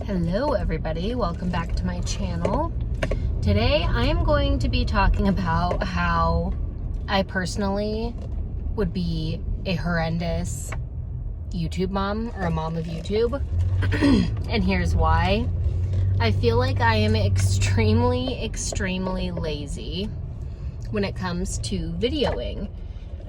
Hello everybody, welcome back to my channel. Today I am going to be talking about how I personally would be a horrendous YouTube mom or a mom of YouTube. And here's why. I feel like I am extremely lazy when it comes to videoing.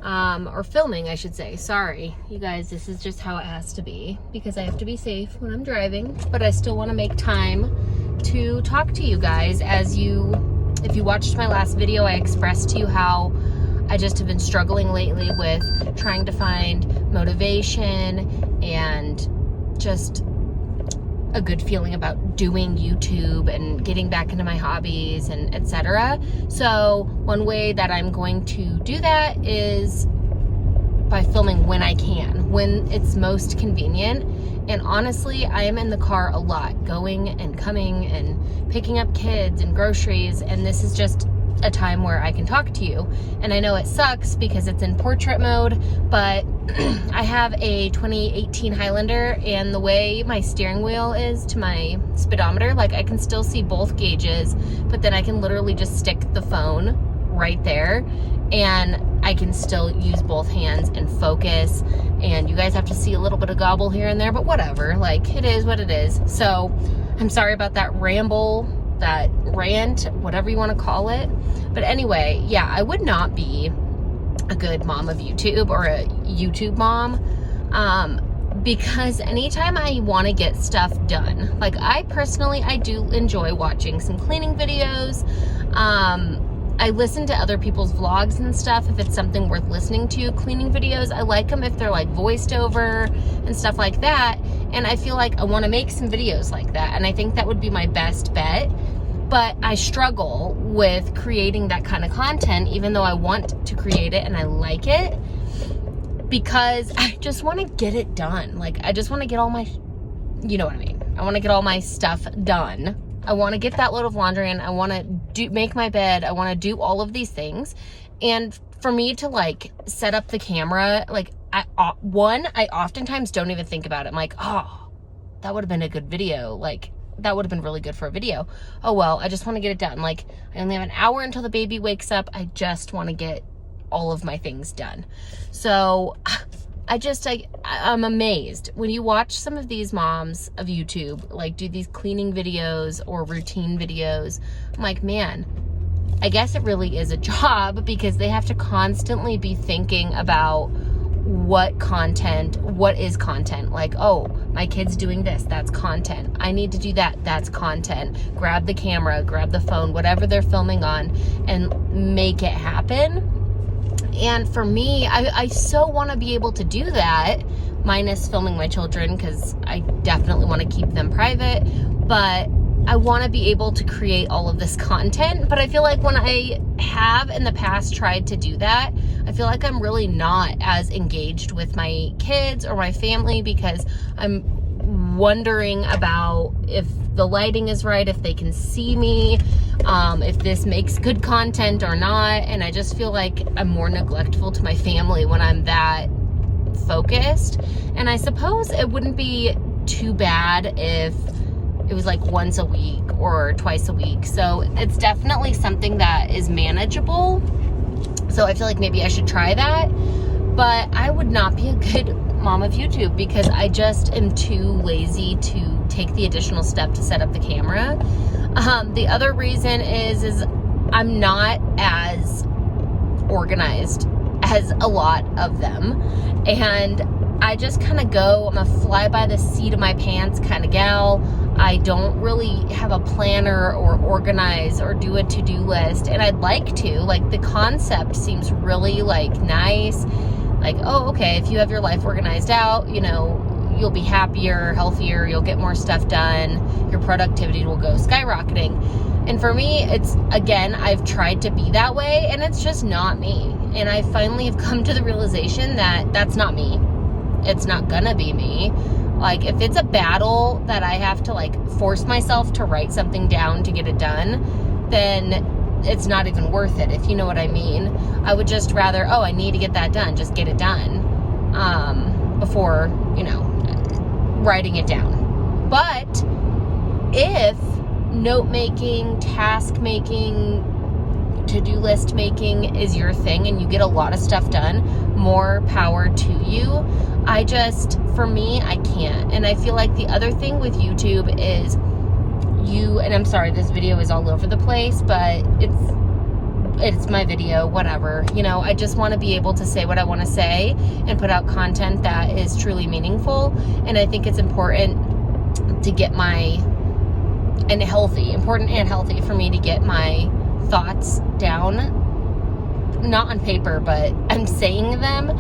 Or filming, I should say. Sorry, you guys, this is just how it has to be because I have to be safe when I'm driving, but I still want to make time to talk to you guys. If you watched my last video, I expressed to you how I just have been struggling lately with trying to find motivation and just a good feeling about doing YouTube and getting back into my hobbies and etc. So one way that I'm going to do that is by filming when I can, when it's most convenient. And honestly, I am in the car a lot, going and coming and picking up kids and groceries, and this is just a time where I can talk to you. And I know it sucks because it's in portrait mode, but I have a 2018 Highlander, and the way my steering wheel is to my speedometer, like I can still see both gauges, but then I can literally just stick the phone right there and I can still use both hands and focus. And you guys have to see a little bit of gobble here and there, but whatever, like it is what it is. So I'm sorry about that ramble, that rant, whatever you want to call it. But anyway, yeah, I would not be a good mom of YouTube or a YouTube mom, because anytime I want to get stuff done, like I do enjoy watching some cleaning videos. I listen to other people's vlogs and stuff if it's something worth listening to. Cleaning videos, I like them if they're like voiced over and stuff like that. And I feel like I want to make some videos like that. And I think that would be my best bet. But I struggle with creating that kind of content, even though I want to create it and I like it, because I just want to get it done. Like, I just want to get all my, you know what I mean? I want to get all my stuff done. I want to get that load of laundry in. I want to make my bed. I want to do all of these things. And for me to like set up the camera, like I oftentimes don't even think about it. I'm like, oh, that would have been a good video. Like, that would have been really good for a video. Oh, well, I just want to get it done. Like, I only have an hour until the baby wakes up. I just want to get all of my things done. So I'm amazed when you watch some of these moms of YouTube, like do these cleaning videos or routine videos. I'm like, man, I guess it really is a job because they have to constantly be thinking about what is content. Like, oh, my kid's doing this, that's content. I need to do that, that's content. Grab the camera, grab the phone, whatever they're filming on, and make it happen. And for me, I so want to be able to do that, minus filming my children, because I definitely want to keep them private, but I want to be able to create all of this content. But I feel like when I have in the past tried to do that, I feel like I'm really not as engaged with my kids or my family because I'm wondering about if the lighting is right, if they can see me, if this makes good content or not. And I just feel like I'm more neglectful to my family when I'm that focused. And I suppose it wouldn't be too bad if it was like once a week or twice a week. So it's definitely something that is manageable. So I feel like maybe I should try that. But I would not be a good mom of YouTube because I just am too lazy to take the additional step to set up the camera. The other reason is I'm not as organized as a lot of them. And I just kind of go, I'm a fly by the seat of my pants kind of gal. I don't really have a planner or organize or do a to-do list. And I'd like to, like the concept seems really like nice. Like, oh, okay, if you have your life organized out, you know, you'll be happier, healthier, you'll get more stuff done, your productivity will go skyrocketing. And for me, it's, again, I've tried to be that way and it's just not me. And I finally have come to the realization that that's not me. It's not gonna be me. Like, if it's a battle that I have to like force myself to write something down to get it done, then it's not even worth it, if you know what I mean. I would just rather, oh, I need to get that done, just get it done, before, you know, writing it down. But if note making, task making, to-do list making is your thing and you get a lot of stuff done, more power to you. For me, I can't. And I feel like the other thing with YouTube is and I'm sorry, this video is all over the place, but it's my video, whatever. I just want to be able to say what I want to say and put out content that is truly meaningful. And I think it's important to get important and healthy for me to get my thoughts down, not on paper, but I'm saying them,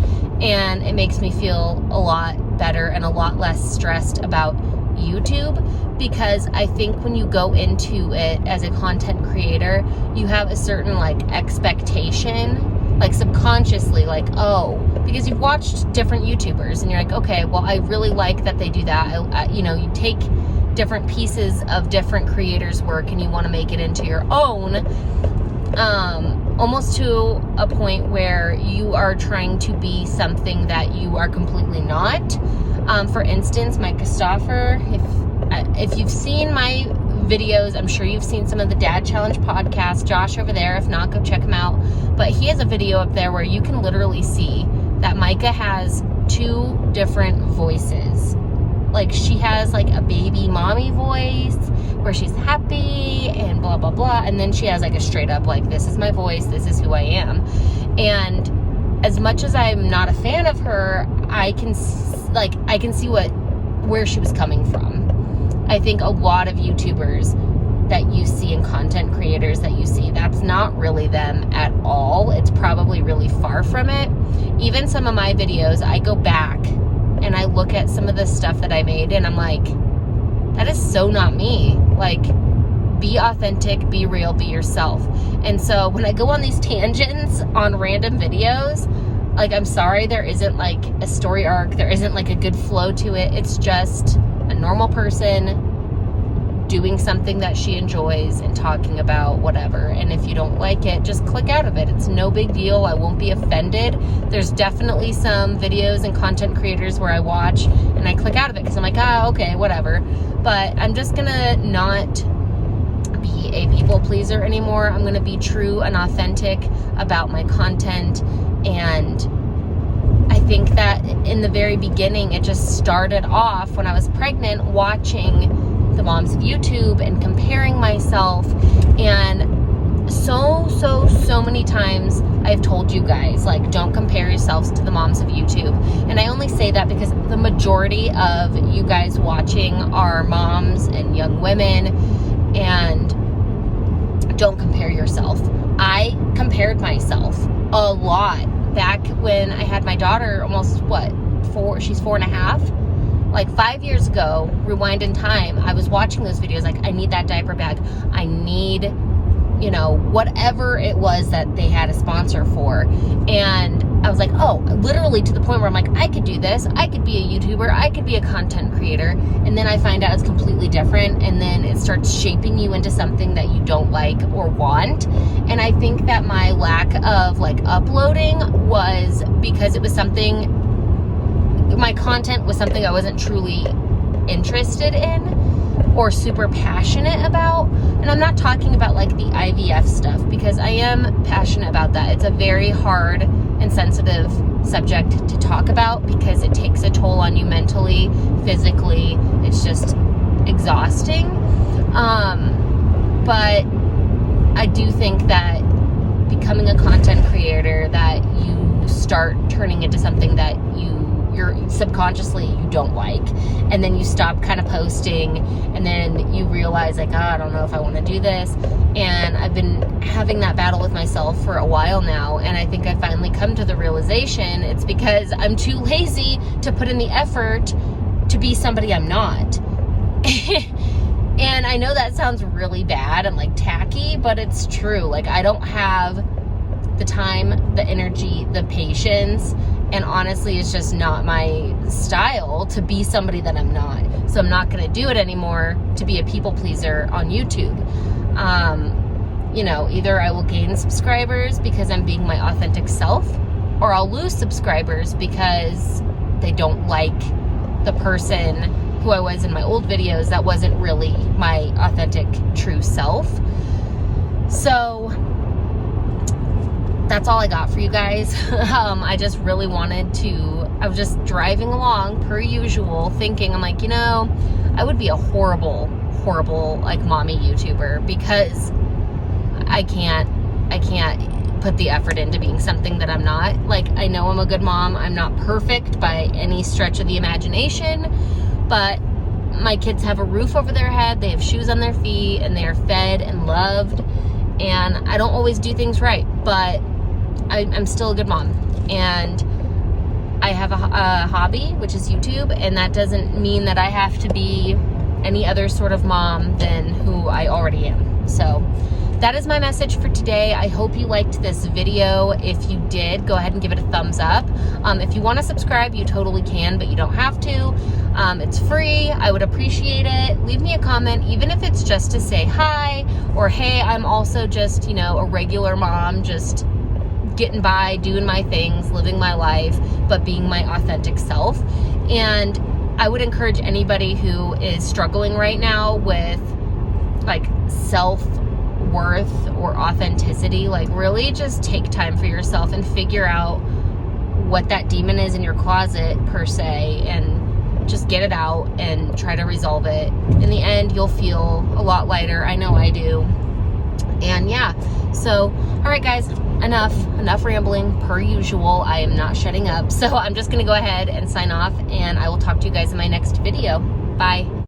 and it makes me feel a lot better and a lot less stressed about YouTube, because I think when you go into it as a content creator, you have a certain expectation, subconsciously, because you've watched different YouTubers and you're like, okay, well, I really like that they do that. You take different pieces of different creators' work and you want to make it into your own, almost to a point where you are trying to be something that you are completely not. For instance, Mike Christopher, if you've seen my videos, I'm sure you've seen some of the Dad Challenge podcasts. Josh over there, if not, go check him out. But he has a video up there where you can literally see that Micah has 2 different voices. She has a baby mommy voice where she's happy and blah, blah, blah. And then she has a straight up, this is my voice, this is who I am. And as much as I'm not a fan of her, I can see where she was coming from. I think a lot of YouTubers that you see and content creators that you see, that's not really them at all. It's probably really far from it. Even some of my videos, I go back and I look at some of the stuff that I made and I'm like, that is so not me. Be authentic, be real, be yourself. And so when I go on these tangents on random videos, I'm sorry, there isn't a story arc, there isn't a good flow to it. It's just a normal person doing something that she enjoys and talking about whatever. And if you don't like it, just click out of it. It's no big deal. I won't be offended. There's definitely some videos and content creators where I watch and I click out of it because I'm like, okay, whatever. But I'm just gonna not be a people pleaser anymore. I'm gonna be true and authentic about my content. And I think that in the very beginning, it just started off when I was pregnant, watching the moms of YouTube and comparing myself. And so many times I've told you guys, don't compare yourselves to the moms of YouTube. And I only say that because the majority of you guys watching are moms and young women, and don't compare yourself. I compared myself a lot back when I had my daughter, almost she's 4.5. 5 years ago, rewind in time, I was watching those videos, I need that diaper bag. I need, whatever it was that they had a sponsor for. And I was literally to the point where I'm I could do this. I could be a YouTuber. I could be a content creator. And then I find out it's completely different. And then it starts shaping you into something that you don't like or want. And I think that my lack of uploading was because it was my content was something I wasn't truly interested in or super passionate about. And I'm not talking about the IVF stuff, because I am passionate about that. It's a very hard and sensitive subject to talk about because it takes a toll on you mentally, physically. It's just exhausting. But I do think that becoming a content creator, that you start turning into something that you're subconsciously you don't like, and then you stop kind of posting, and then you realize I don't know if I want to do this. And I've been having that battle with myself for a while now, and I think I finally come to the realization it's because I'm too lazy to put in the effort to be somebody I'm not. And I know that sounds really bad and tacky, but it's true. I don't have the time, the energy, the patience. And honestly, it's just not my style to be somebody that I'm not. So I'm not going to do it anymore to be a people pleaser on YouTube. Either I will gain subscribers because I'm being my authentic self, or I'll lose subscribers because they don't like the person who I was in my old videos, that wasn't really my authentic, true self. So that's all I got for you guys. I just really wanted to, I was just driving along per usual thinking, I'm like, you know, I would be a horrible like mommy YouTuber, because I can't put the effort into being something that I'm not. Like, I know I'm a good mom. I'm not perfect by any stretch of the imagination, but my kids have a roof over their head, they have shoes on their feet, and they are fed and loved. And I don't always do things right, but I'm still a good mom. And I have a hobby, which is YouTube, and that doesn't mean that I have to be any other sort of mom than who I already am. So that is my message for today. I hope you liked this video. If you did, go ahead and give it a thumbs up. If you want to subscribe, you totally can, but you don't have to. It's free. I would appreciate it. Leave me a comment, even if it's just to say hi, or hey, I'm also just, you know, a regular mom, just getting by, doing my things, living my life, but being my authentic self. And I would encourage anybody who is struggling right now with like self-worth or authenticity, like really just take time for yourself and figure out what that demon is in your closet per se, and just get it out and try to resolve it. In the end, you'll feel a lot lighter. I know I do. And yeah, so all right guys, enough rambling per usual. I am not shutting up, so I'm just gonna go ahead and sign off, and I will talk to you guys in my next video. Bye.